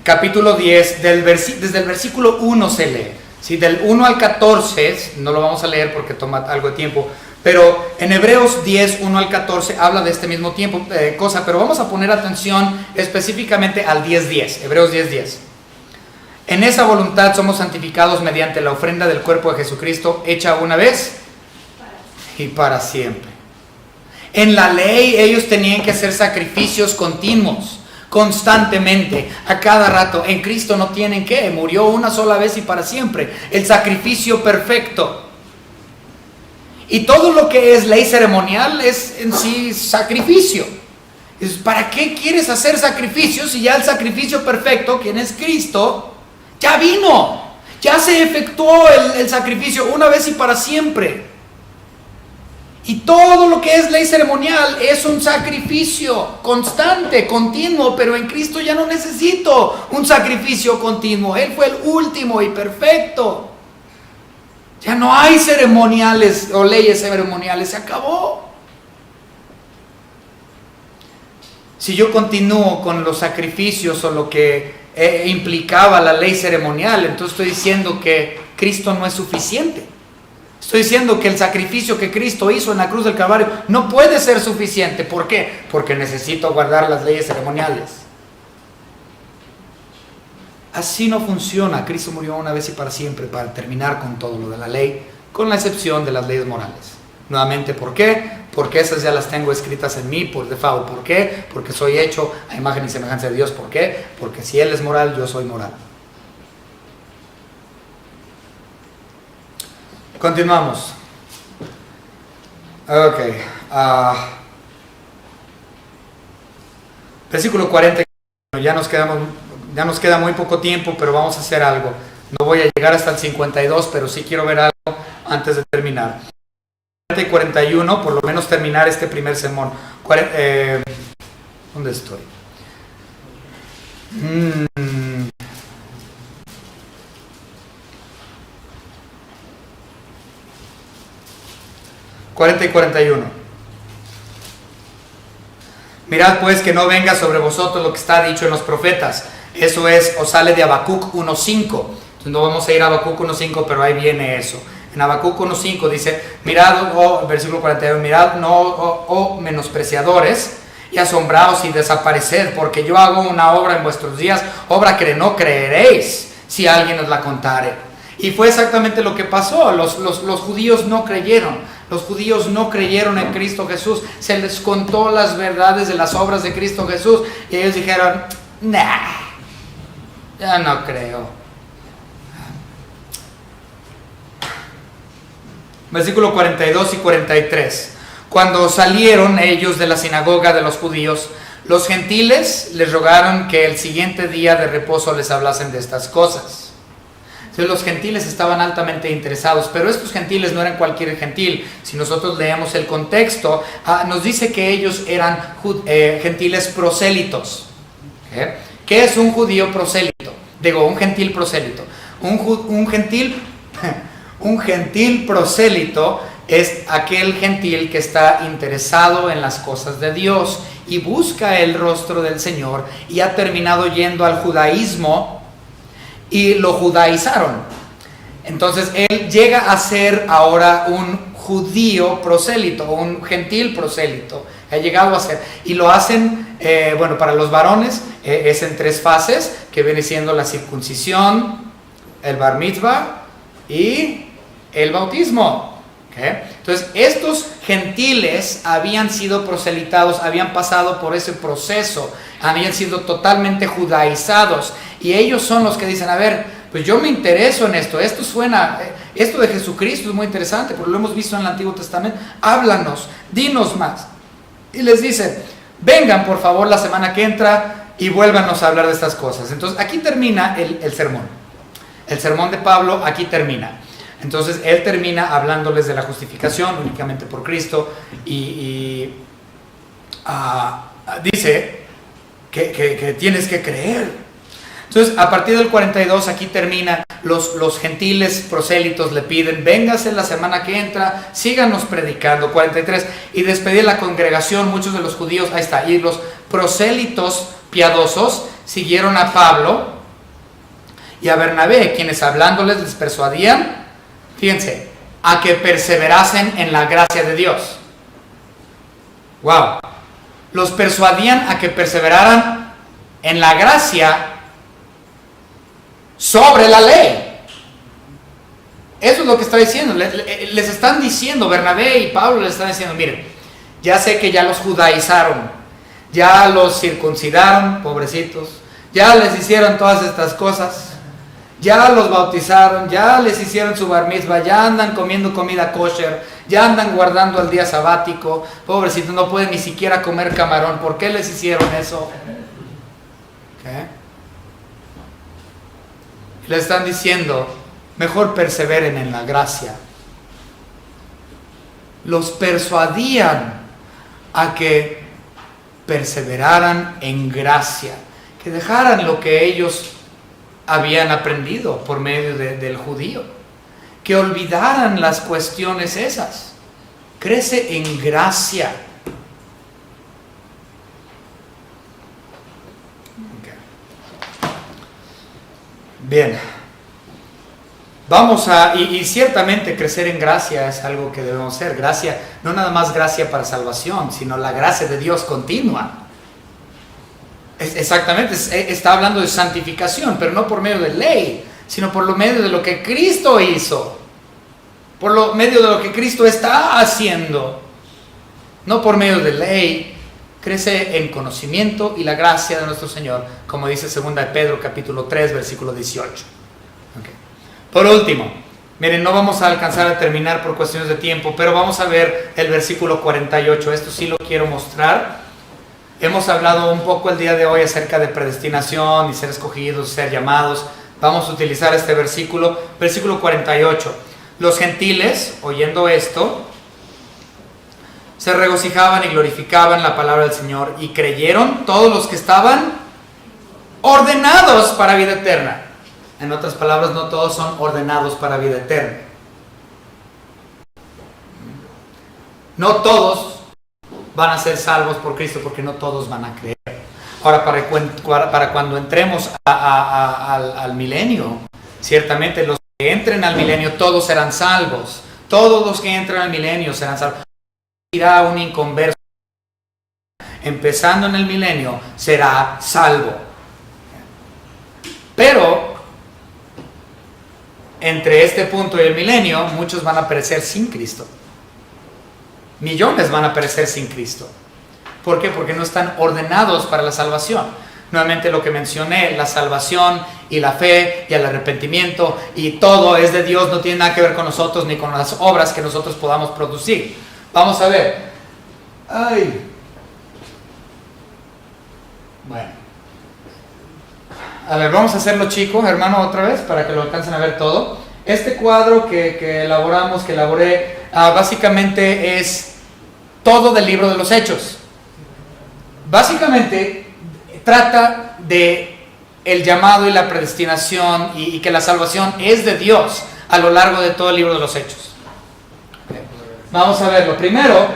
capítulo 10, desde el versículo 1 se lee. Si del 1 al 14, no lo vamos a leer porque toma algo de tiempo, pero en Hebreos 10, 1 al 14 habla de este mismo tiempo, pero vamos a poner atención específicamente al 10:10, Hebreos 10:10. En esa voluntad somos santificados mediante la ofrenda del cuerpo de Jesucristo, hecha una vez y para siempre. En la ley ellos tenían que hacer sacrificios continuos, constantemente, a cada rato. En Cristo no tienen que, murió una sola vez y para siempre, el sacrificio perfecto. Y todo lo que es ley ceremonial es en sí sacrificio. ¿Para qué quieres hacer sacrificios si ya el sacrificio perfecto, quien es Cristo, ya vino? Ya se efectuó el sacrificio una vez y para siempre. Y todo lo que es ley ceremonial es un sacrificio constante, continuo, pero en Cristo ya no necesito un sacrificio continuo. Él fue el último y perfecto. Ya no hay ceremoniales o leyes ceremoniales, se acabó. Si yo continúo con los sacrificios o lo que implicaba la ley ceremonial, entonces estoy diciendo que Cristo no es suficiente. Estoy diciendo que el sacrificio que Cristo hizo en la cruz del Calvario no puede ser suficiente. ¿Por qué? Porque necesito guardar las leyes ceremoniales. Así no funciona. Cristo murió una vez y para siempre para terminar con todo lo de la ley, con la excepción de las leyes morales. Nuevamente, ¿por qué? Porque esas ya las tengo escritas en mí por default. ¿Por qué? Porque soy hecho a imagen y semejanza de Dios. ¿Por qué? Porque si Él es moral, yo soy moral. Continuamos. Ok. Versículo 40. Ya nos queda muy poco tiempo, pero vamos a hacer algo. No voy a llegar hasta el 52, pero sí quiero ver algo antes de terminar. 40 y 41, por lo menos terminar este primer sermón. ¿Dónde estoy? 40 y 41. Mirad pues que no venga sobre vosotros lo que está dicho en los profetas. Eso es, o sale de Habacuc 1.5. Entonces no vamos a ir a Habacuc 1.5, pero ahí viene eso. En Habacuc 1.5 dice, mirad, versículo 41, mirad, no, menospreciadores, y asombraos y desapareced, porque yo hago una obra en vuestros días, obra que no creeréis, si alguien os la contare. Y fue exactamente lo que pasó. Los judíos no creyeron. Los judíos no creyeron en Cristo Jesús. Se les contó las verdades de las obras de Cristo Jesús y ellos dijeron, nah, ya no creo. Versículo 42 y 43. Cuando salieron ellos de la sinagoga de los judíos, los gentiles les rogaron que el siguiente día de reposo les hablasen de estas cosas. Entonces los gentiles estaban altamente interesados, pero estos gentiles no eran cualquier gentil. Si nosotros leemos el contexto, nos dice que ellos eran gentiles prosélitos. ¿Okay? ¿Qué es un judío prosélito? Digo, un gentil prosélito. Un gentil prosélito es aquel gentil que está interesado en las cosas de Dios y busca el rostro del Señor y ha terminado yendo al judaísmo y lo judaizaron. Entonces él llega a ser ahora un judío prosélito, un gentil prosélito. Ha llegado a ser. Y lo hacen, para los varones es en 3 fases, que viene siendo la circuncisión, el bar mitzvah y el bautismo. ¿Okay? Entonces estos gentiles habían sido proselitados, habían pasado por ese proceso, habían sido totalmente judaizados, y ellos son los que dicen, a ver, pues yo me intereso en esto de Jesucristo es muy interesante, porque lo hemos visto en el Antiguo Testamento, háblanos, dinos más. Y les dicen, vengan por favor la semana que entra y vuélvanos a hablar de estas cosas. Entonces aquí termina el sermón. El sermón de Pablo aquí termina. Entonces él termina hablándoles de la justificación únicamente por Cristo y dice que tienes que creer. Entonces a partir del 42 aquí termina, los gentiles prosélitos le piden, véngase la semana que entra, síganos predicando. 43, y despedir la congregación, muchos de los judíos, ahí está, y los prosélitos piadosos siguieron a Pablo y a Bernabé, quienes hablándoles les persuadían, fíjense, a que perseverasen en la gracia de Dios. Wow. Los persuadían a que perseveraran en la gracia sobre la ley. Eso es lo que está diciendo. Les están diciendo, Bernabé y Pablo les están diciendo, miren, ya sé que ya los judaizaron, ya los circuncidaron, pobrecitos, ya les hicieron todas estas cosas, ya los bautizaron, ya les hicieron su bar mitzvah, ya andan comiendo comida kosher, ya andan guardando el día sabático, pobrecitos, no pueden ni siquiera comer camarón. ¿Por qué les hicieron eso? ¿Qué? Les están diciendo, mejor perseveren en la gracia. los persuadían a que perseveraran en gracia, que dejaran lo que ellos habían aprendido por medio del judío, que olvidaran las cuestiones esas. Crece en gracia. Okay. Bien. Vamos a, y ciertamente crecer en gracia es algo que debemos hacer. Gracia, no nada más gracia para salvación, sino la gracia de Dios continua. Exactamente, está hablando de santificación, pero no por medio de ley, sino por lo medio de lo que Cristo hizo, por lo medio de lo que Cristo está haciendo, no por medio de ley. Crece en conocimiento y la gracia de nuestro Señor, como dice 2 de Pedro capítulo 3 versículo 18. Okay. Por último, miren, no vamos a alcanzar a terminar por cuestiones de tiempo, pero vamos a ver el versículo 48. Esto sí lo quiero mostrar. Hemos hablado un poco el día de hoy acerca de predestinación y ser escogidos, ser llamados. Vamos a utilizar este versículo, versículo 48. Los gentiles, oyendo esto, se regocijaban y glorificaban la palabra del Señor, y creyeron todos los que estaban ordenados para vida eterna. En otras palabras, no todos son ordenados para vida eterna. No todos van a ser salvos por Cristo, porque no todos van a creer. Ahora, para cuando entremos al milenio, ciertamente los que entren al milenio, todos serán salvos. Todos los que entren al milenio serán salvos. Irá un inconverso, empezando en el milenio, será salvo. Pero entre este punto y el milenio, muchos van a perecer sin Cristo. Millones van a perecer sin Cristo. ¿Por qué? Porque no están ordenados para la salvación. Nuevamente lo que mencioné, la salvación y la fe y el arrepentimiento y todo es de Dios, no tiene nada que ver con nosotros ni con las obras que nosotros podamos producir. Vamos a ver. Bueno. A ver, vamos a hacerlo chico, hermano, otra vez, para que lo alcancen a ver todo. Este cuadro que elaboré, básicamente es todo del libro de los Hechos. Básicamente trata de el llamado y la predestinación y que la salvación es de Dios a lo largo de todo el libro de los Hechos. Vamos a verlo. Primero,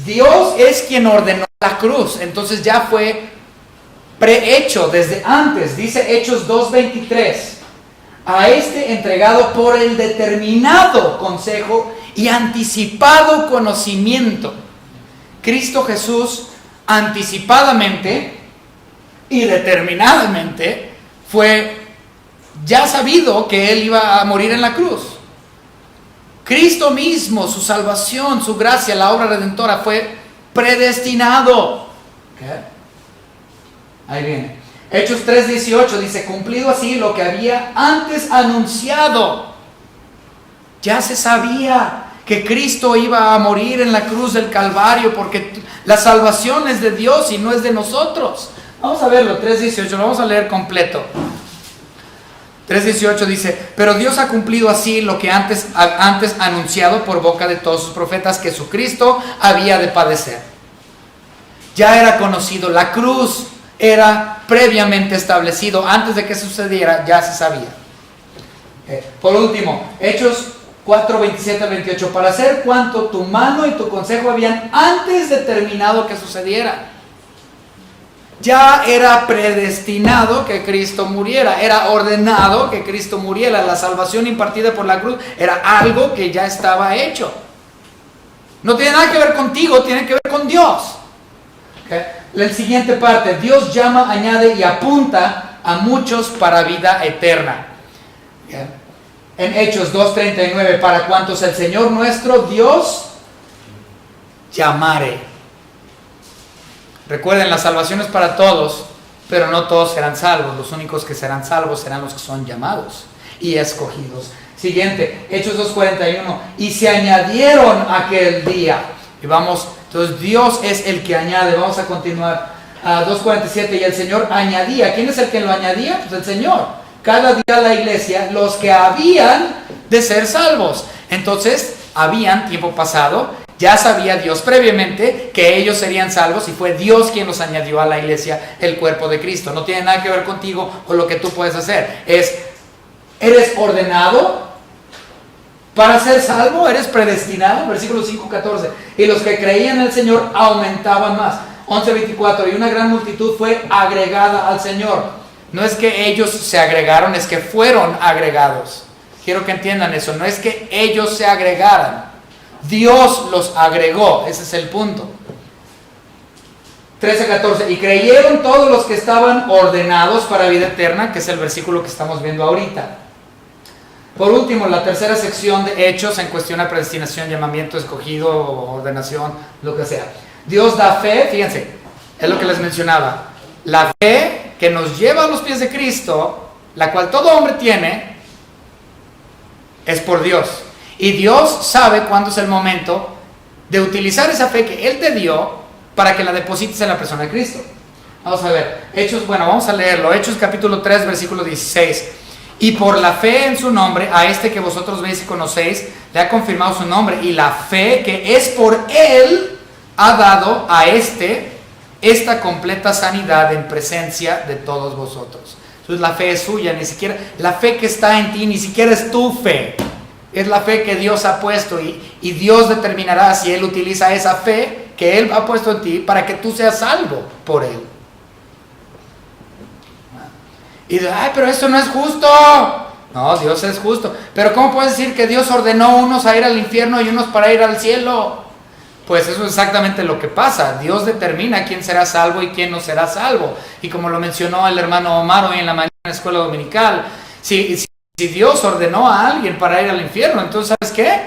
Dios es quien ordenó la cruz, entonces ya fue prehecho desde antes. Dice Hechos 2:23, a este entregado por el determinado consejo y anticipado conocimiento. Cristo Jesús anticipadamente y determinadamente fue ya sabido que Él iba a morir en la cruz. Cristo mismo, su salvación, su gracia, la obra redentora fue predestinado. ¿Okay? Ahí viene. Hechos 3:18 dice, cumplido así lo que había antes anunciado. Ya se sabía que Cristo iba a morir en la cruz del Calvario, porque la salvación es de Dios y no es de nosotros. Vamos a verlo, 3:18, lo vamos a leer completo. 3:18 dice, pero Dios ha cumplido así lo que antes anunciado por boca de todos sus profetas, que su Cristo había de padecer. Ya era conocido, la cruz era previamente establecido, antes de que sucediera ya se sabía. Por último, Hechos 4:27-28, para hacer cuanto tu mano y tu consejo habían antes determinado que sucediera. Ya era predestinado que Cristo muriera, era ordenado que Cristo muriera. La salvación impartida por la cruz era algo que ya estaba hecho. No tiene nada que ver contigo, tiene que ver con Dios. ¿Okay? La siguiente parte, Dios llama, añade y apunta a muchos para vida eterna. ¿Okay? En Hechos 2:39, para cuantos el Señor nuestro Dios llamare. Recuerden, la salvación es para todos, pero no todos serán salvos. Los únicos que serán salvos serán los que son llamados y escogidos. Siguiente, Hechos 2:41, y se añadieron aquel día. Y vamos, entonces Dios es el que añade. Vamos a continuar. 2:47, y el Señor añadía. ¿Quién es el que lo añadía? Pues el Señor. Cada día a la iglesia los que habían de ser salvos. Entonces, habían, tiempo pasado, Ya sabía Dios previamente que ellos serían salvos y fue Dios quien los añadió a la iglesia, el cuerpo de Cristo. No tiene nada que ver contigo o lo que tú puedes hacer. ¿Eres ordenado para ser salvo? ¿Eres predestinado? Versículo 5:14. Y los que creían en el Señor aumentaban más. 11:24. Y una gran multitud fue agregada al Señor. No es que ellos se agregaron, es que fueron agregados. Quiero que entiendan eso. No es que ellos se agregaran. Dios los agregó. Ese es el punto. 13:14. Y creyeron todos los que estaban ordenados para vida eterna, que es el versículo que estamos viendo ahorita. Por último, la tercera sección de Hechos en cuestión a predestinación, llamamiento, escogido, ordenación, lo que sea. Dios da fe, fíjense, es lo que les mencionaba. La fe que nos lleva a los pies de Cristo, la cual todo hombre tiene, es por Dios. Y Dios sabe cuándo es el momento de utilizar esa fe que Él te dio para que la deposites en la persona de Cristo. Vamos a ver, vamos a leerlo. Hechos capítulo 3, versículo 16. Y por la fe en su nombre, a este que vosotros veis y conocéis, le ha confirmado su nombre. Y la fe que es por Él ha dado a esta completa sanidad en presencia de todos vosotros. Entonces la fe es suya, ni siquiera la fe que está en ti, ni siquiera es tu fe. Es la fe que Dios ha puesto y Dios determinará si Él utiliza esa fe que Él ha puesto en ti para que tú seas salvo por Él. Y dices, pero eso no es justo. No, Dios es justo. Pero ¿cómo puedes decir que Dios ordenó unos a ir al infierno y unos para ir al cielo? Pues eso es exactamente lo que pasa. Dios determina quién será salvo y quién no será salvo. Y como lo mencionó el hermano Omar hoy en la mañana en la escuela dominical, si Dios ordenó a alguien para ir al infierno, entonces ¿sabes qué?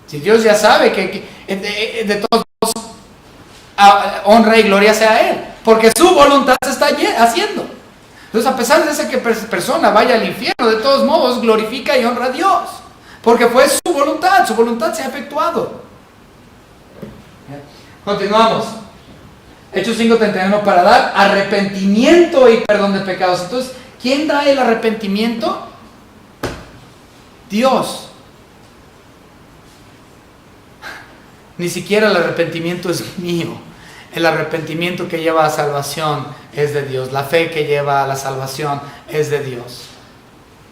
Si Dios ya sabe que de todos modos honra y gloria sea a Él, porque su voluntad se está haciendo. Entonces, a pesar de que persona vaya al infierno, de todos modos glorifica y honra a Dios, porque fue su voluntad se ha efectuado. Continuamos. Hechos 5:31, para dar arrepentimiento y perdón de pecados. Entonces, ¿quién da el arrepentimiento? Dios. Ni siquiera el arrepentimiento es mío. El arrepentimiento que lleva a salvación es de Dios. La fe que lleva a la salvación es de Dios.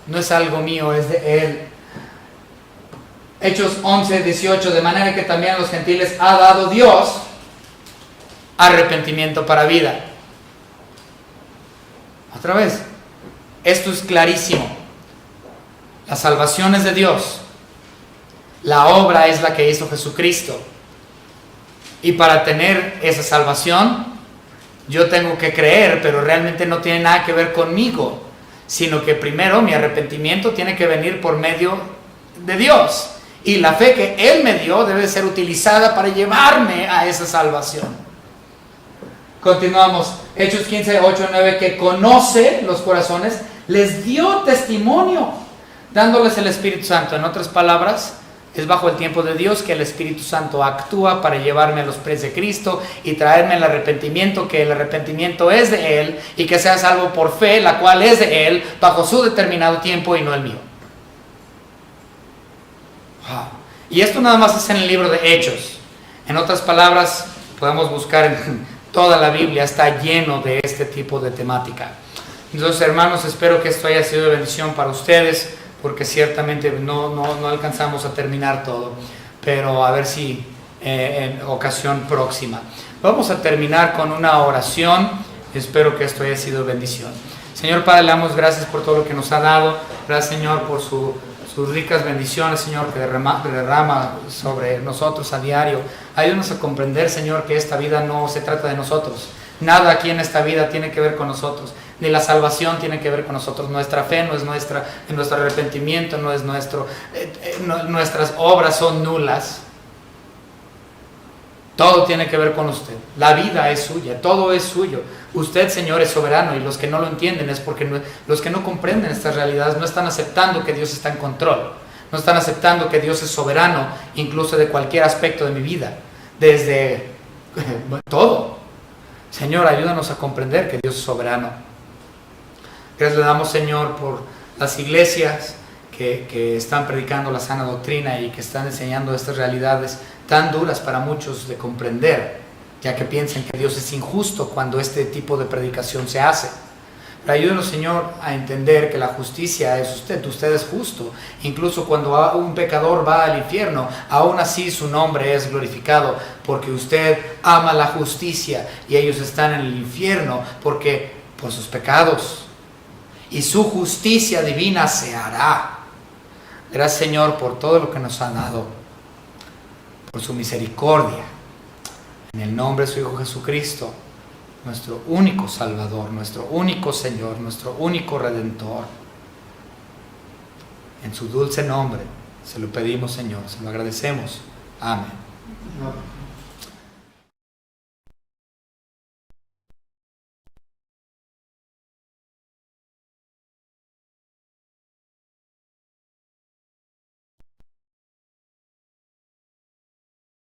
No es algo mío, es de Él. Hechos 11:18, de manera que también a los gentiles ha dado Dios arrepentimiento para vida. Otra vez, esto es clarísimo. La salvación es de Dios. La obra es la que hizo Jesucristo. Y para tener esa salvación, yo tengo que creer, pero realmente no tiene nada que ver conmigo, sino que primero mi arrepentimiento tiene que venir por medio de Dios. Y la fe que Él me dio debe ser utilizada para llevarme a esa salvación. Continuamos. Hechos 15:8-9, que conoce los corazones, les dio testimonio, dándoles el Espíritu Santo. En otras palabras, es bajo el tiempo de Dios que el Espíritu Santo actúa para llevarme a los pies de Cristo y traerme el arrepentimiento, que el arrepentimiento es de Él, y que sea salvo por fe, la cual es de Él, bajo su determinado tiempo y no el mío. Wow. Y esto nada más es en el libro de Hechos. En otras palabras, podemos buscar en toda la Biblia, está lleno de este tipo de temática. Entonces, hermanos, espero que esto haya sido de bendición para ustedes, porque ciertamente no alcanzamos a terminar todo, pero a ver si en ocasión próxima. Vamos a terminar con una oración. Espero que esto haya sido bendición. Señor Padre, le damos gracias por todo lo que nos ha dado. Gracias, Señor, por sus ricas bendiciones, Señor, que derrama sobre nosotros a diario. Ayúdanos a comprender, Señor, que esta vida no se trata de nosotros. Nada aquí en esta vida tiene que ver con nosotros, ni la salvación tiene que ver con nosotros. Nuestra fe no es nuestra, nuestro arrepentimiento no es nuestro, nuestras obras son nulas. Todo tiene que ver con usted. La vida es suya, todo es suyo. Usted, Señor, es soberano, y los que no lo entienden es porque los que no comprenden estas realidades no están aceptando que Dios está en control. No están aceptando que Dios es soberano, incluso de cualquier aspecto de mi vida, desde todo. Señor, ayúdanos a comprender que Dios es soberano. Gracias le damos, Señor, por las iglesias que están predicando la sana doctrina y que están enseñando estas realidades tan duras para muchos de comprender, ya que piensan que Dios es injusto cuando este tipo de predicación se hace. Pero ayúdenos, Señor, a entender que la justicia es usted es justo. Incluso cuando un pecador va al infierno, aún así su nombre es glorificado, porque usted ama la justicia y ellos están en el infierno porque por sus pecados. Y su justicia divina se hará. Gracias, Señor, por todo lo que nos ha dado, por su misericordia. En el nombre de su Hijo Jesucristo, nuestro único Salvador, nuestro único Señor, nuestro único Redentor. En su dulce nombre se lo pedimos, Señor, se lo agradecemos. Amén.